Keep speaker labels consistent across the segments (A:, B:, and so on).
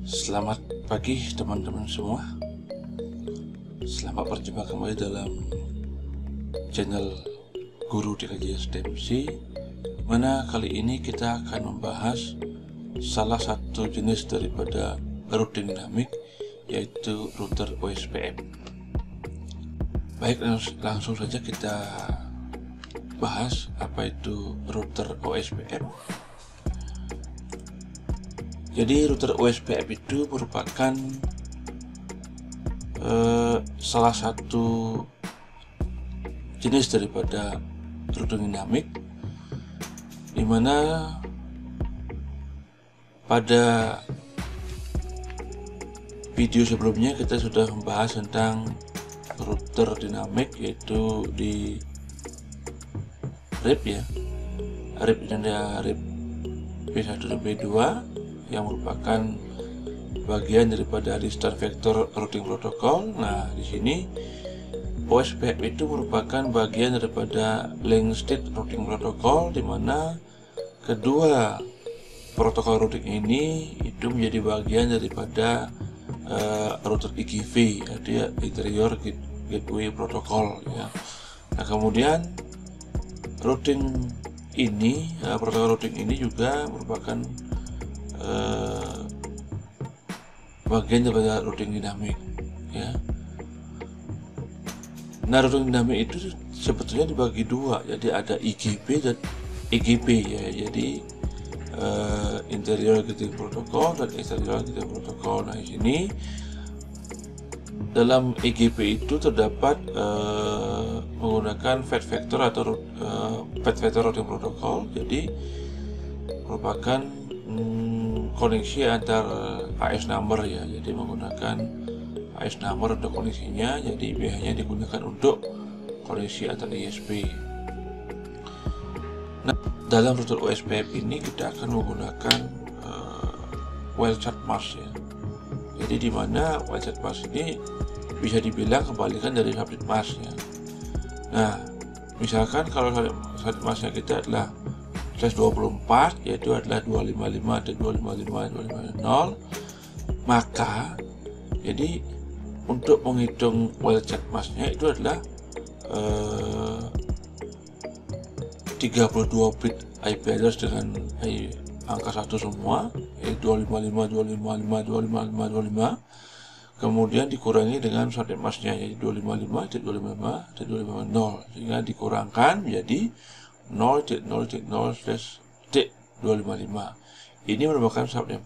A: Selamat pagi teman-teman semua. Selamat berjumpa kembali dalam channel Guru DKJ STMC, mana kali ini kita akan membahas salah satu jenis daripada routing dinamik, yaitu router OSPF. Baik, langsung saja kita bahas apa itu router OSPF. Jadi router OSPF itu merupakan salah satu jenis daripada routing dinamik, dimana pada video sebelumnya kita sudah membahas tentang router dinamik, yaitu di RIP ya, RIP dan RIP P1 dan P2 yang merupakan bagian daripada Register Vector Routing Protocol. Nah, di sini OSPF itu merupakan bagian daripada Link State Routing Protocol, di mana kedua protokol routing ini itu menjadi bagian daripada router IGV, jadi Interior Gateway Protocol ya. Nah, kemudian routing ini, protokol routing ini juga merupakan bagian daripada routing dinamik ya. Nah, routing dinamik itu sebetulnya dibagi dua, jadi ada IGP dan EGP ya. Jadi Interior Gateway Protocol dan Exterior Gateway Protocol. Nah, di sini dalam EGP itu terdapat menggunakan Fat Vector atau Fat Vector Routing Protocol. Jadi merupakan koneksi antar AS number ya, jadi menggunakan AS number untuk koneksinya, jadi biasanya digunakan untuk koneksi antar ISP. Nah, dalam router OSPF ini kita akan menggunakan wildcard mask ya, jadi dimana wildcard mask ini bisa dibilang kebalikan dari subnet mask ya. Nah, misalkan kalau subnet masknya kita adalah /24, yaitu adalah 255 dan 255 250, maka jadi untuk menghitung wildcard masknya itu adalah 32 bit IP address dengan angka 1 semua, yaitu 255 255 255 255, kemudian dikurangi dengan subnet masknya, yaitu 255 255 dan 250, sehingga dikurangkan menjadi 0.0.0/255. Ini merupakan subnet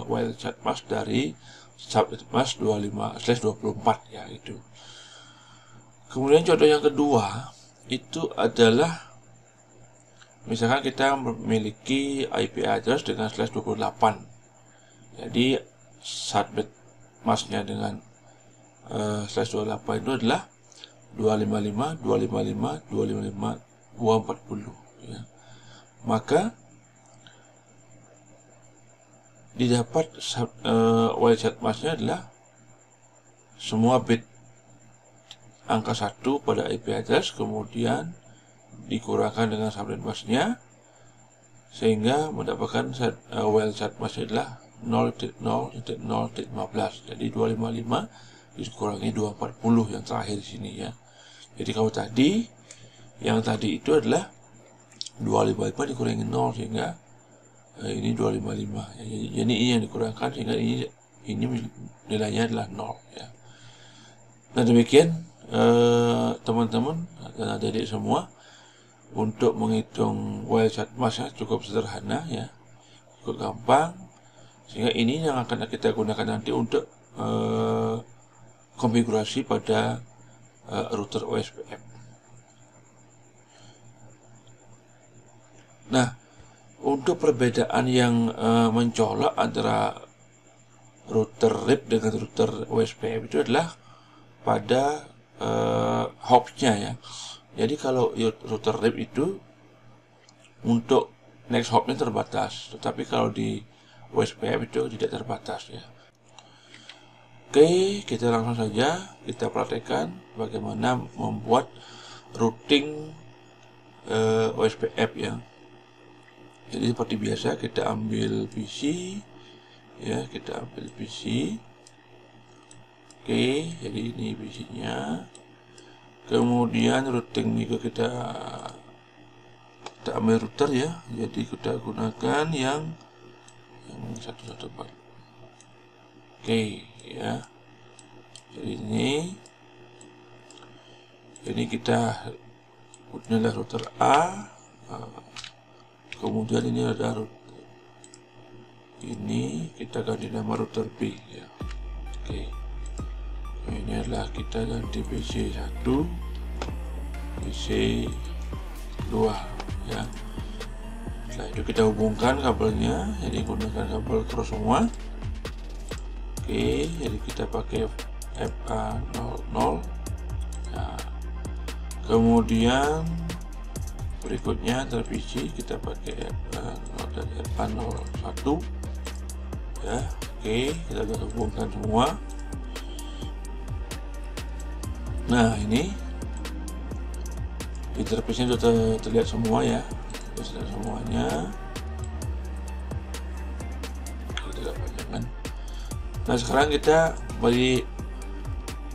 A: wildcard mask dari subnet mask 25/24 ya itu. Kemudian contoh yang kedua itu adalah misalkan kita memiliki IP address dengan /28. Jadi subnet masknya dengan /28 itu adalah 255 255 255 240 ya. Maka didapat wildcard masknya adalah semua bit angka 1 pada IP address, kemudian dikurangkan dengan subnet masknya, sehingga mendapatkan wildcard masknya adalah 0.0.0.15. Jadi 255 dikurangi 240 yang terakhir di sini ya. Jadi kalau yang tadi itu adalah 255 dikurangi 0, sehingga ini 255 ya. Jadi ini yang dikurangkan sehingga ini nilainya adalah 0 ya. Nah, demikian teman-teman dan adik-adik semua, untuk menghitung wildcard masknya cukup sederhana ya, cukup gampang, sehingga ini yang akan kita gunakan nanti untuk konfigurasi pada router OSPF. Nah, untuk perbedaan yang mencolok antara router RIP dengan router OSPF itu adalah pada hopsnya ya. Jadi kalau router RIP itu untuk next hopnya terbatas, tetapi kalau di OSPF itu tidak terbatas ya. Oke, kita langsung saja kita praktekkan bagaimana membuat routing OSPF ya. Jadi seperti biasa kita ambil PC, ya, kita ambil PC. Oke, jadi ini PC-nya. Kemudian routing juga kita ambil router ya, jadi kita gunakan yang 114. Oke ya, jadi ini kita adalah router A, kemudian ini ada router ini, kita ganti nama router B ya. Oke, ini adalah kita ganti PC 1, PC 2 ya. Setelah itu kita hubungkan kabelnya, jadi gunakan kabel cross semua. Oke, jadi kita pakai FA00 ya. Kemudian berikutnya televisi kita pakai FA01 ya. Oke, kita sudah hubungkan semua. Nah, ini interface-nya sudah terlihat semua ya, sudah semuanya. Tidak panjangan. Nah, sekarang kita beri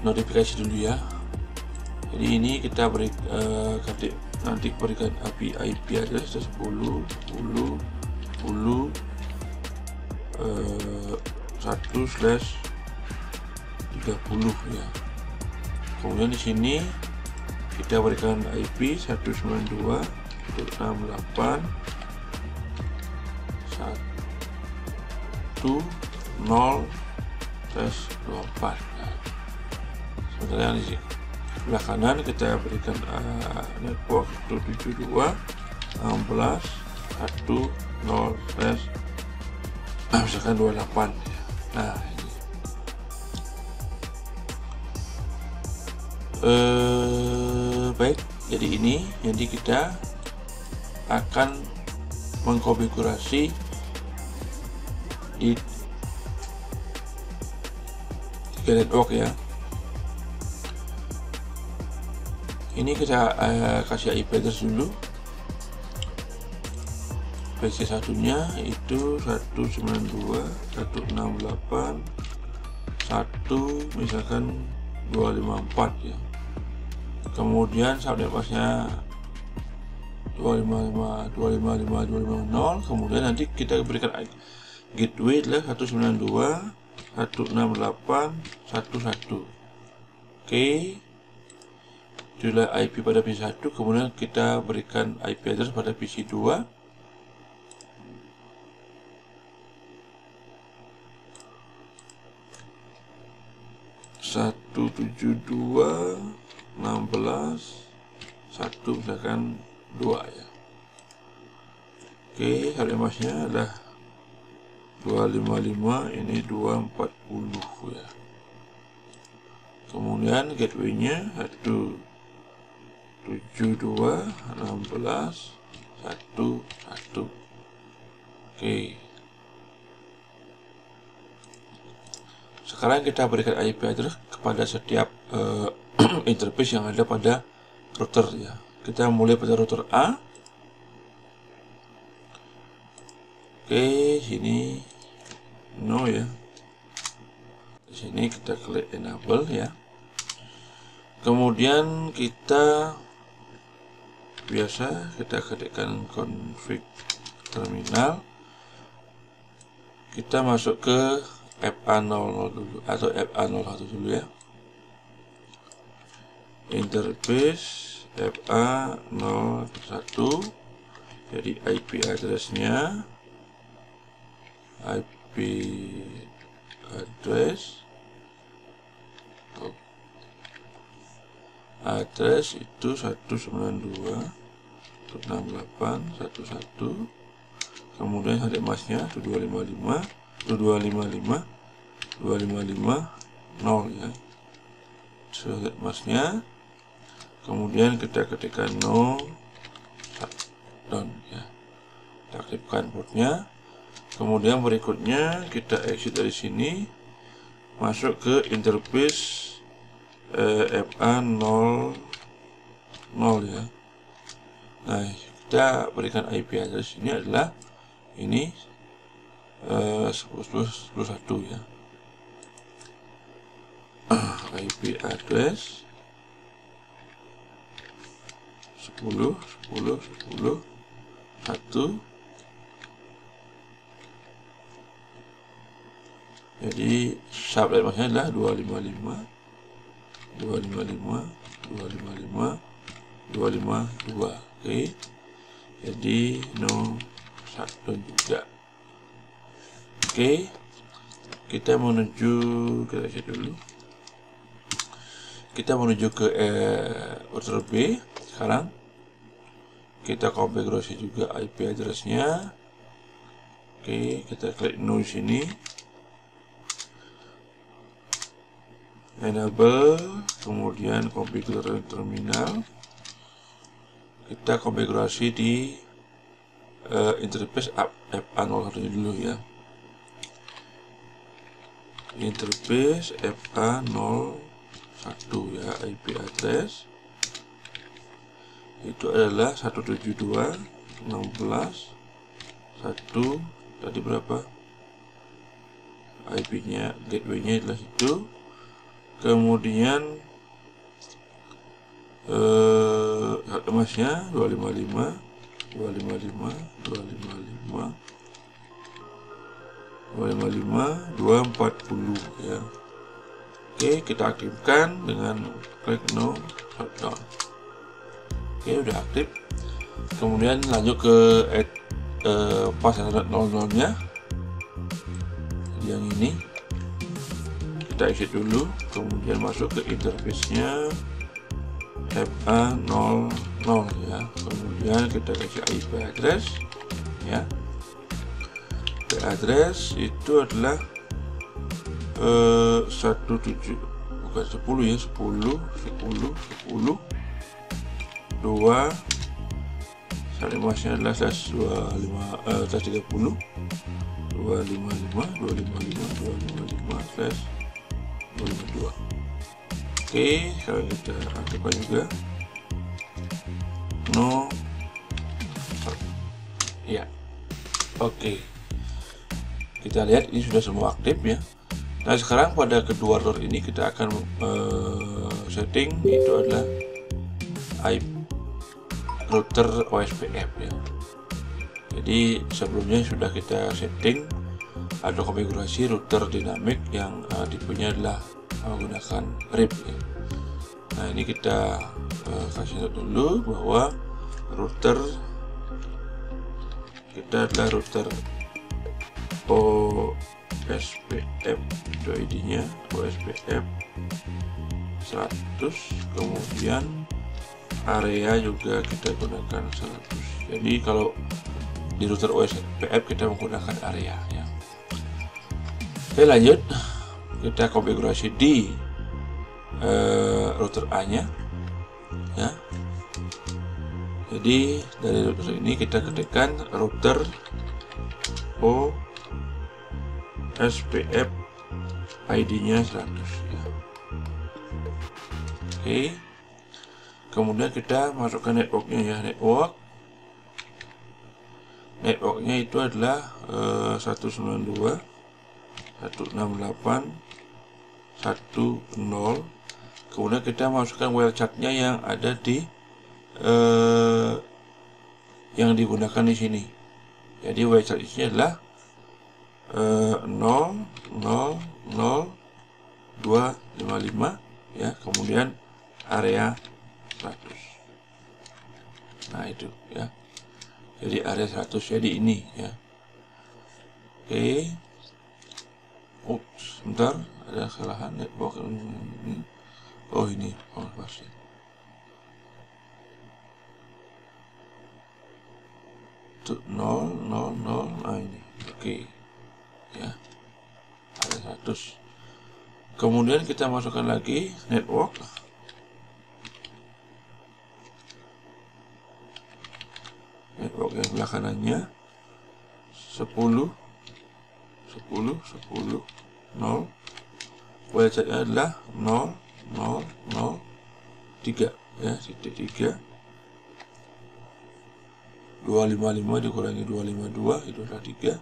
A: notifikasi dulu ya. Jadi ini kita beri nanti berikan IP address 10 1/30 ya. Kemudian di sini kita berikan IP 192.168.1.0/24. Sementara yang di sebelah kanan kita berikan network 172.1.0/misalkan 28 ya. Nah, ini baik, jadi ini jadi kita akan mengkonfigurasi di 3 network ya. Ini kita kasih IP address dulu. PC satunya itu 192.168.1 misalkan 254 ya. Kemudian subnet masknya 255.250. Kemudian nanti kita berikan gateway adalah 192.168.1.1. Oke, itulah IP pada PC 1. Kemudian kita berikan IP address pada PC 2. Satu 72.16.1 misalkan 2 ya. Oke, subnet masknya adalah 255, ini 240 ya. Kemudian gateway-nya 172.16.1.1. Oke. Sekarang kita berikan IP address kepada setiap interface yang ada pada router ya. Kita mulai pada router A. Oke, sini no ya. Di sini kita klik enable ya. Kemudian kita biasa kita ketikkan config terminal. Kita masuk ke FA00 dulu atau FA01 dulu ya. Interface FA01. Jadi IP address-nya address itu 192.168.1.1. Kemudian subnet masknya 255.255.0 ya. Subnet masknya. Kemudian kita ketikkan no shutdown ya. Kita aktifkan portnya. Kemudian berikutnya kita exit dari sini, masuk ke interface FA00 ya. Nah, kita berikan IP address ini adalah ini 10.10.1 ya. IP address 10.10.10.1. Jadi subnet masnya adalah 255.255.255.252. Oke. Jadi no shutdown juga. Oke. Kita menuju ke dulu. Kita menuju ke router B sekarang. Kita konfigurasi juga IP address-nya. Oke, kita klik no di sini. Enable, kemudian configure terminal. Kita konfigurasi di interface FA01 dulu ya. Interface FA01 ya, IP address itu adalah 172.16.1 tadi berapa IP-nya, gateway-nya adalah itu. Kemudian emasnya 255.240 ya. Oke, kita aktifkan dengan klik no shutdown. Oke, udah aktif. Kemudian lanjut ke password 00 nya yang ini, kita isi dulu, kemudian masuk ke interface-nya FA00 ya. Kemudian kita kasih IP address ya. IP address itu adalah 17 bukan 10 ya, 10 2 sampai masnya adalah /30 255.255.255/252. Oke, sekarang kita aktifkan juga no ya. Oke, kita lihat ini sudah semua aktif ya. Nah, sekarang pada kedua router ini kita akan setting, itu adalah IP router OSPF ya. Jadi sebelumnya sudah kita setting atau konfigurasi router dinamik yang tipenya adalah menggunakan RIP ya. Nah, ini kita kasih tahu dulu bahwa router kita adalah router OSPF, itu ID-nya OSPF 100, kemudian area juga kita gunakan 100. Jadi kalau di router OSPF kita menggunakan area ya. Oke, lanjut kita konfigurasi di router A nya ya. Jadi dari router ini kita ketikkan router OSPF ID-nya 100 ya. Oke. Kemudian kita masukkan networknya ya. Networknya itu adalah 192.168.1.0. Kemudian kita masukkan wildcard-nya yang ada di yang digunakan di sini. Jadi wildcard isinya adalah 0.0.0.255 ya, kemudian area 100. Nah, itu ya. Jadi area 100, jadi ini ya. Oke. Ups, sebentar, ada kesalahan network ini. Oh, ini pasti. Itu 0, 0, 0. Nah, ini. Oke. Ya. Area 100. Kemudian kita masukkan lagi network. Network yang sebelah kanannya 10 0. Wildcard-nya adalah 0 0 0 3 ya, titik 3. 255 dikurangi 252 itu adalah 3.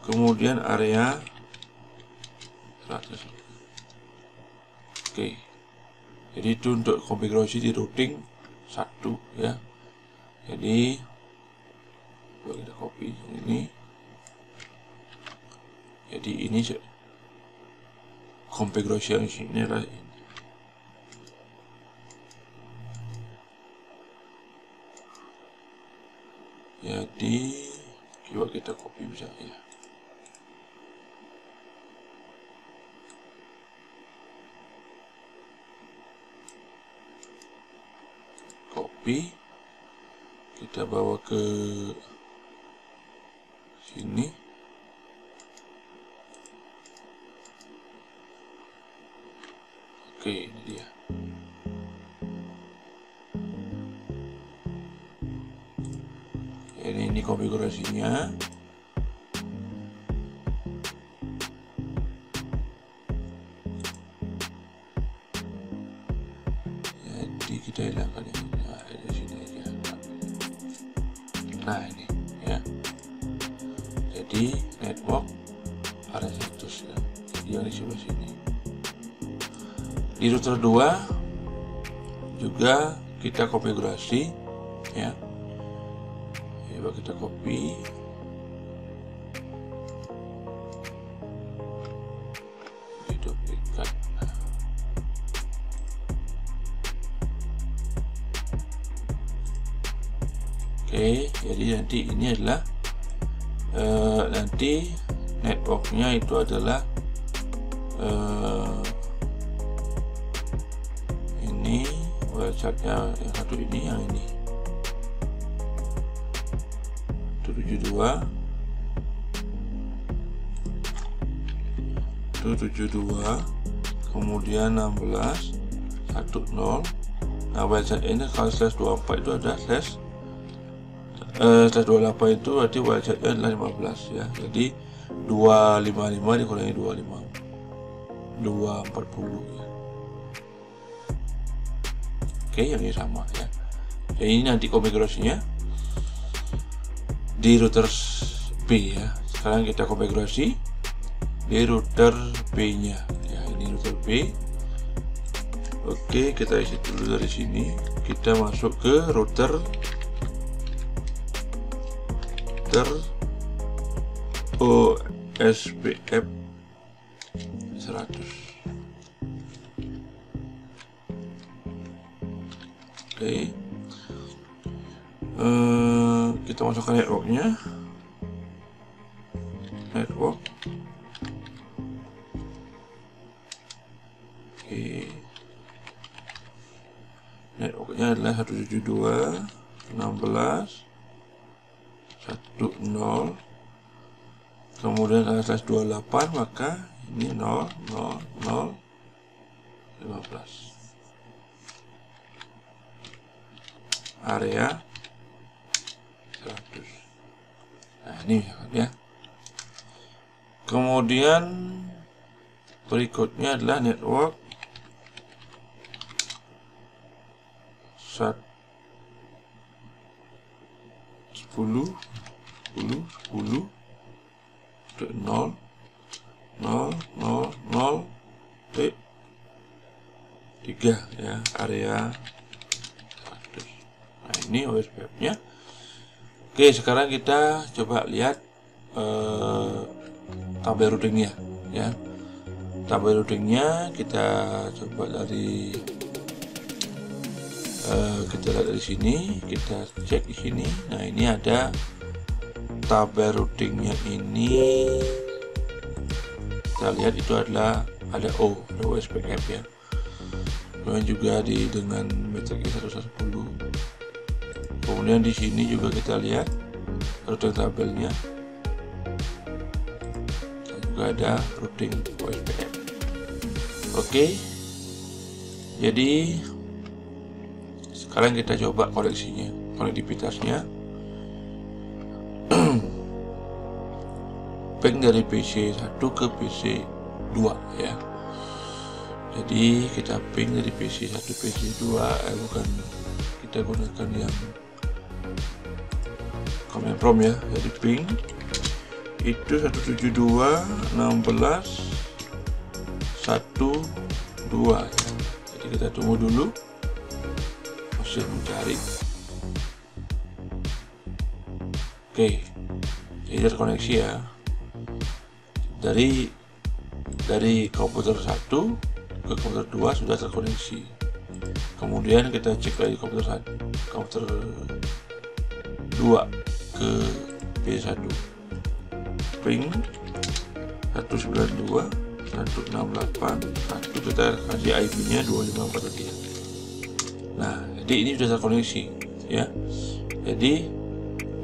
A: kemudian area 100. Oke, jadi itu untuk konfigurasi di routing 1 ya. Jadi coba kita copy ini. Jadi ini konfigurasi yang sini adalah ini. Jadi coba kita copy bisa ya. Copy, kita bawa ke sini. Oke, ini dia. Ini konfigurasinya. Jadi kita hilangkan ini. Nah, di sini aja. Nah, ini ya. Jadi network area 100 ya. Jadi yang di sebelah sini. Di router 2 juga kita konfigurasi ya. Coba kita copy, duplikat. Oke, jadi nanti ini adalah nanti networknya itu adalah ini websitenya yang satu ini, yang ini 72 kemudian 16 10. Nah, website ini kalau /24 itu ada /28 itu berarti website adalah 15 ya. Jadi 255 dikurangi 240 ya. Oke, yang ini sama ya. Jadi ini nanti konfigurasinya di router B ya. Sekarang kita konfigurasi di router B nya ya. Ini router B. Oke, kita isi dulu dari sini. Kita masuk ke router OSPF 100. Oke, kita masukkan networknya. Network. Oke, networknya adalah 172.16.10. Kemudian ada /28, maka ini 00015. Area 100. Nah, ini ya. Kemudian berikutnya adalah network 10 3 ya, area 100. Nah, ini OSPF nya. Oke, sekarang kita coba lihat tabel routingnya ya. Tabel routingnya kita coba dari kita lihat dari sini, kita cek di sini. Nah, ini ada tabel routingnya ini. Kita lihat itu adalah ada OSPF ya. Kemudian juga dengan metrik 110. Kemudian di sini juga kita lihat routing tabelnya. Dan juga ada routing OSPF. Oke. Jadi sekarang kita coba koneksinya, konektivitasnya. Ping dari PC 1 ke PC 2 ya. Jadi kita ping dari PC 1 PC 2, bukan kita gunakan yang command prompt ya. Jadi ping itu 172.16.1.2 ya. Jadi kita tunggu dulu mesin mencari. Oke, jadi terkoneksi ya. Dari komputer 1 ke komputer 2 sudah terkoneksi. Kemudian kita cek lagi komputer 2 ke P1. Ping 192.168.1, kita kasih IP-nya 254. Nah, jadi ini sudah terkoneksi ya. Jadi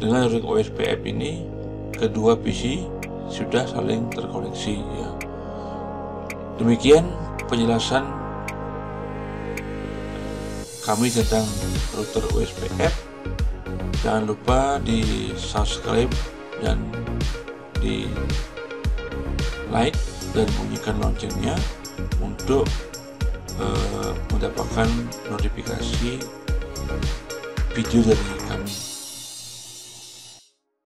A: dengan ring OSPF ini kedua PC sudah saling terkoneksi ya. Demikian penjelasan kami tentang router OSPF. Jangan lupa di subscribe dan di like dan bunyikan loncengnya untuk mendapatkan notifikasi video dari kami.